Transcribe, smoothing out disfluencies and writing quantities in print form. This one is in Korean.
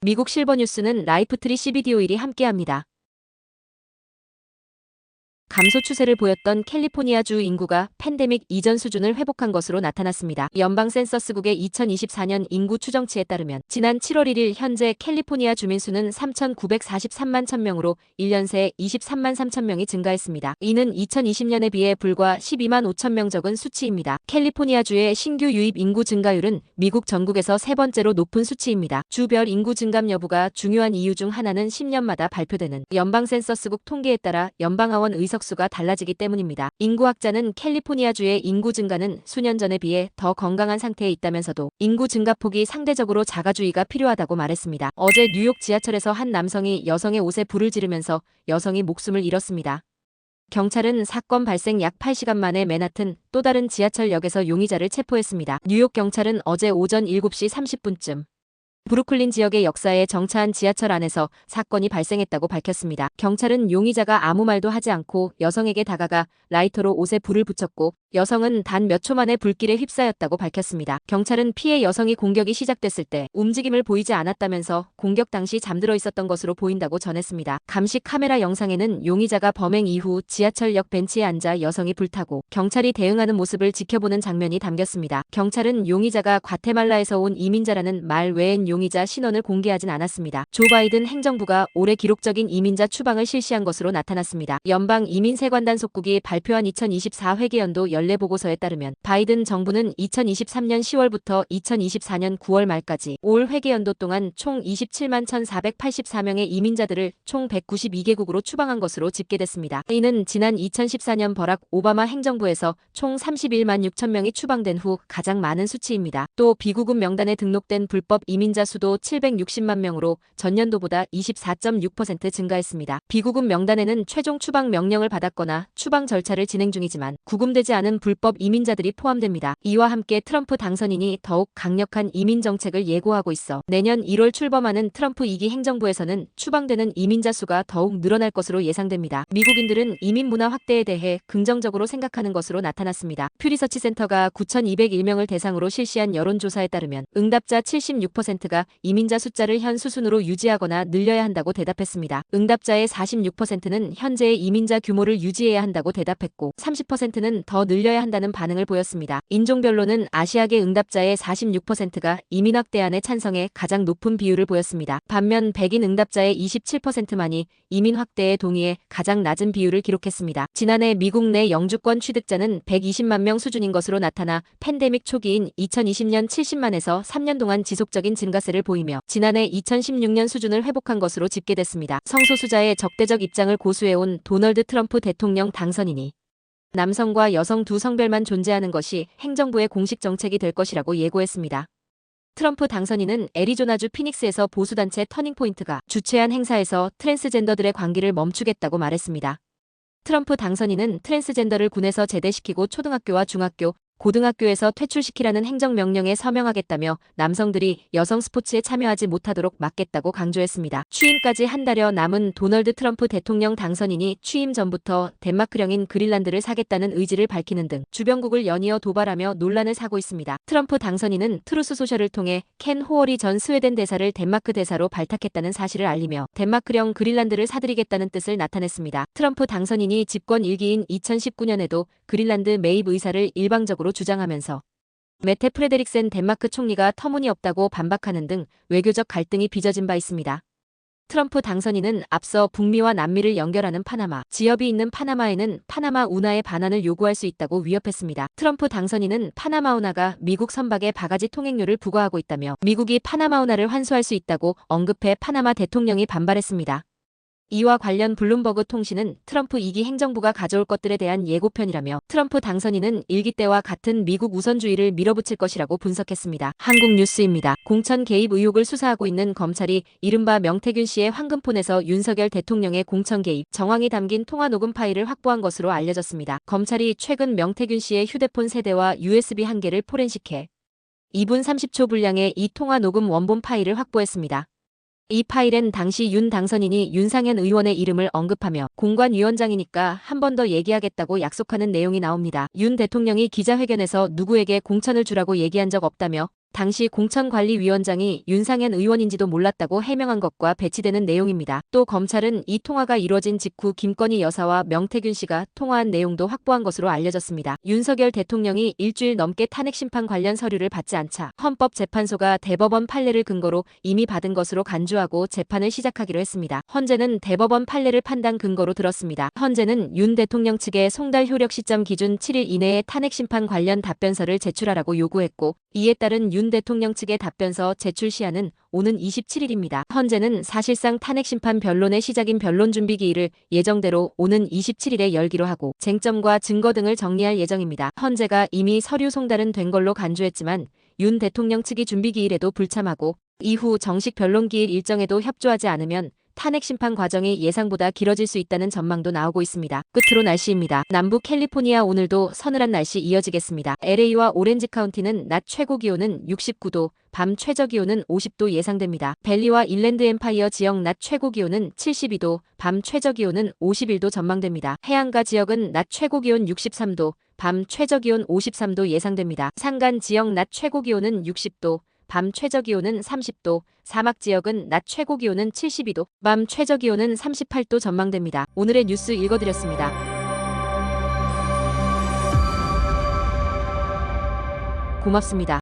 미국 실버뉴스는 라이프트리 CBD 오일이 함께합니다. 감소 추세를 보였던 캘리포니아주 인구가 팬데믹 이전 수준을 회복한 것으로 나타났습니다. 연방 센서스국의 2024년 인구 추정치에 따르면 지난 7월 1일 현재 캘리포니아 주민 수는 3,943만 1000명으로 1년 새 23만 3천 명이 증가했습니다. 이는 2020년에 비해 불과 12만 5천 명 적은 수치입니다. 캘리포니아주의 신규 유입 인구 증가율은 미국 전국에서 세 번째로 높은 수치입니다. 주별 인구 증감 여부가 중요한 이유 중 하나는 10년마다 발표되는 연방 센서스국 통계에 따라 연방하원 의석수가 달라지기 때문입니다. 인구학자는 캘리포니아주의 인구 증가는 수년 전에 비해 더 건강한 상태에 있다면서도 인구 증가폭이 상대적으로 자가주의가 필요하다고 말했습니다. 어제 뉴욕 지하철에서 한 남성이 여성의 옷에 불을 지르면서 여성이 목숨을 잃었습니다. 경찰은 사건 발생 약 8시간 만에 맨하튼 또 다른 지하철역에서 용의자를 체포했습니다. 뉴욕 경찰은 어제 오전 7시 30분쯤 브루클린 지역의 역사에 정차한 지하철 안에서 사건이 발생했다고 밝혔습니다. 경찰은 용의자가 아무 말도 하지 않고 여성에게 다가가 라이터로 옷에 불을 붙였고 여성은 단 몇 초 만에 불길에 휩싸였다고 밝혔습니다. 경찰은 피해 여성이 공격이 시작됐을 때 움직임을 보이지 않았다면서 공격 당시 잠들어 있었던 것으로 보인다고 전했습니다. 감시 카메라 영상에는 용의자가 범행 이후 지하철역 벤치에 앉아 여성이 불타고 경찰이 대응하는 모습을 지켜보는 장면이 담겼습니다. 경찰은 용의자가 과테말라에서 온 이민자라는 말 외엔 용의자 신원을 공개하진 않았습니다. 조 바이든 행정부가 올해 기록적인 이민자 추방을 실시한 것으로 나타났습니다. 연방 이민세관단 속국이 발표한 2024 회계연도 연례 보고서에 따르면 바이든 정부는 2023년 10월부터 2024년 9월 말까지 올 회계연도 동안 총 27만 1,484명의 이민자들을 총 192개국으로 추방한 것으로 집계됐습니다. 이는 지난 2014년 버락 오바마 행정부에서 총 31만 6천 명이 추방된 후 가장 많은 수치입니다. 또 비구금 명단에 등록된 불법 이민자 수도 760만 명으로 전년도보다 24.6% 증가했습니다. 비구금 명단에는 최종 추방 명령을 받았거나 추방 절차를 진행 중이지만 구금되지 않은 불법 이민자들이 포함됩니다. 이와 함께 트럼프 당선인이 더욱 강력한 이민 정책을 예고하고 있어 내년 1월 출범하는 트럼프 2기 행정부에서는 추방되는 이민자 수가 더욱 늘어날 것으로 예상됩니다. 미국인들은 이민 문화 확대에 대해 긍정적으로 생각하는 것으로 나타났습니다. 퓨리서치 센터가 9,201명을 대상으로 실시한 여론조사에 따르면 응답자 76%가 이민자 숫자를 현 수준으로 유지하거나 늘려야 한다고 대답했습니다. 응답자의 46%는 현재의 이민자 규모를 유지해야 한다고 대답했고 30%는 더 늘려야 한다는 반응을 보였습니다. 인종별로는 아시아계 응답자의 46%가 이민 확대안에 찬성해 가장 높은 비율을 보였습니다. 반면 백인 응답자의 27%만이 이민 확대에 동의해 가장 낮은 비율을 기록했습니다. 지난해 미국 내 영주권 취득자는 120만 명 수준인 것으로 나타나 팬데믹 초기인 2020년 70만에서 3년 동안 지속적인 증가세를 보이며 지난해 2016년 수준을 회복한 것으로 집계됐습니다. 성소수자의 적대적 입장을 고수해온 도널드 트럼프 대통령 당선인이 남성과 여성 두 성별만 존재하는 것이 행정부의 공식 정책이 될 것이라고 예고했습니다. 트럼프 당선인은 애리조나주 피닉스에서 보수단체 터닝포인트가 주최한 행사에서 트랜스젠더들의 관계를 멈추겠다고 말했습니다. 트럼프 당선인은 트랜스젠더를 군에서 제대시키고 초등학교와 중학교, 고등학교에서 퇴출시키라는 행정명령에 서명하겠다며 남성들이 여성 스포츠에 참여하지 못하도록 막겠다고 강조했습니다. 취임까지 한 달여 남은 도널드 트럼프 대통령 당선인이 취임 전부터 덴마크령인 그린란드를 사겠다는 의지를 밝히는 등 주변국을 연이어 도발하며 논란을 사고 있습니다. 트럼프 당선인은 트루스 소셜을 통해 켄 호어리 전 스웨덴 대사를 덴마크 대사로 발탁했다는 사실을 알리며 덴마크령 그린란드를 사들이겠다는 뜻을 나타냈습니다. 트럼프 당선인이 집권 1기인 2019년에도 그린란드 매입 의사를 일방적으로 주장하면서 메테 프레데릭센 덴마크 총리가 터무니없다고 반박하는 등 외교적 갈등이 빚어진 바 있습니다. 트럼프 당선인은 앞서 북미와 남미를 연결하는 파나마 지역이 있는 파나마에는 파나마 운하의 반환을 요구할 수 있다고 위협했습니다. 트럼프 당선인은 파나마 운하가 미국 선박에 바가지 통행료를 부과하고 있다며 미국이 파나마 운하를 환수할 수 있다고 언급해 파나마 대통령이 반발했습니다. 이와 관련 블룸버그 통신은 트럼프 2기 행정부가 가져올 것들에 대한 예고편이라며 트럼프 당선인은 1기 때와 같은 미국 우선주의를 밀어붙일 것이라고 분석했습니다. 한국뉴스입니다. 공천 개입 의혹을 수사하고 있는 검찰이 이른바 명태균 씨의 황금폰에서 윤석열 대통령의 공천 개입 정황이 담긴 통화 녹음 파일을 확보한 것으로 알려졌습니다. 검찰이 최근 명태균 씨의 휴대폰 세대와 USB 한 개를 포렌식해 2분 30초 분량의 이 통화 녹음 원본 파일을 확보했습니다. 이 파일엔 당시 윤 당선인이 윤상현 의원의 이름을 언급하며 공관위원장이니까 한 번 더 얘기하겠다고 약속하는 내용이 나옵니다. 윤 대통령이 기자회견에서 누구에게 공천을 주라고 얘기한 적 없다며 당시 공천관리위원장이 윤상현 의원인지도 몰랐다고 해명한 것과 배치되는 내용입니다. 또 검찰은 이 통화가 이뤄진 직후 김건희 여사와 명태균 씨가 통화한 내용도 확보한 것으로 알려졌습니다. 윤석열 대통령이 일주일 넘게 탄핵 심판 관련 서류를 받지 않자 헌법재판소가 대법원 판례를 근거로 이미 받은 것으로 간주하고 재판을 시작하기로 했습니다. 헌재는 대법원 판례를 판단 근거로 들었습니다. 헌재는 윤 대통령 측에 송달 효력 시점 기준 7일 이내에 탄핵 심판 관련 답변서를 제출하라고 요구했고, 이에 따른 윤 대통령 측의 답변서 제출 시한은 오는 27일입니다. 헌재는 사실상 탄핵 심판 변론의 시작인 변론 준비 기일을 예정대로 오는 27일에 열기로 하고 쟁점과 증거 등을 정리할 예정입니다. 헌재가 이미 서류 송달은 된 걸로 간주했지만 윤 대통령 측이 준비 기일에도 불참하고 이후 정식 변론 기일 일정에도 협조하지 않으면 탄핵 심판 과정이 예상보다 길어질 수 있다는 전망도 나오고 있습니다. 끝으로 날씨입니다. 남부 캘리포니아 오늘도 서늘한 날씨 이어지겠습니다. LA와 오렌지 카운티는 낮 최고 기온은 69도, 밤 최저 기온은 50도 예상됩니다. 밸리와 인랜드 엠파이어 지역 낮 최고 기온은 72도, 밤 최저 기온은 51도 전망됩니다. 해안가 지역은 낮 최고 기온 63도, 밤 최저 기온 53도 예상됩니다. 산간 지역 낮 최고 기온은 60도, 밤 최저 기온은 30도, 사막 지역은 낮 최고 기온은 72도, 밤 최저 기온은 38도 전망됩니다. 오늘의 뉴스 읽어드렸습니다. 고맙습니다.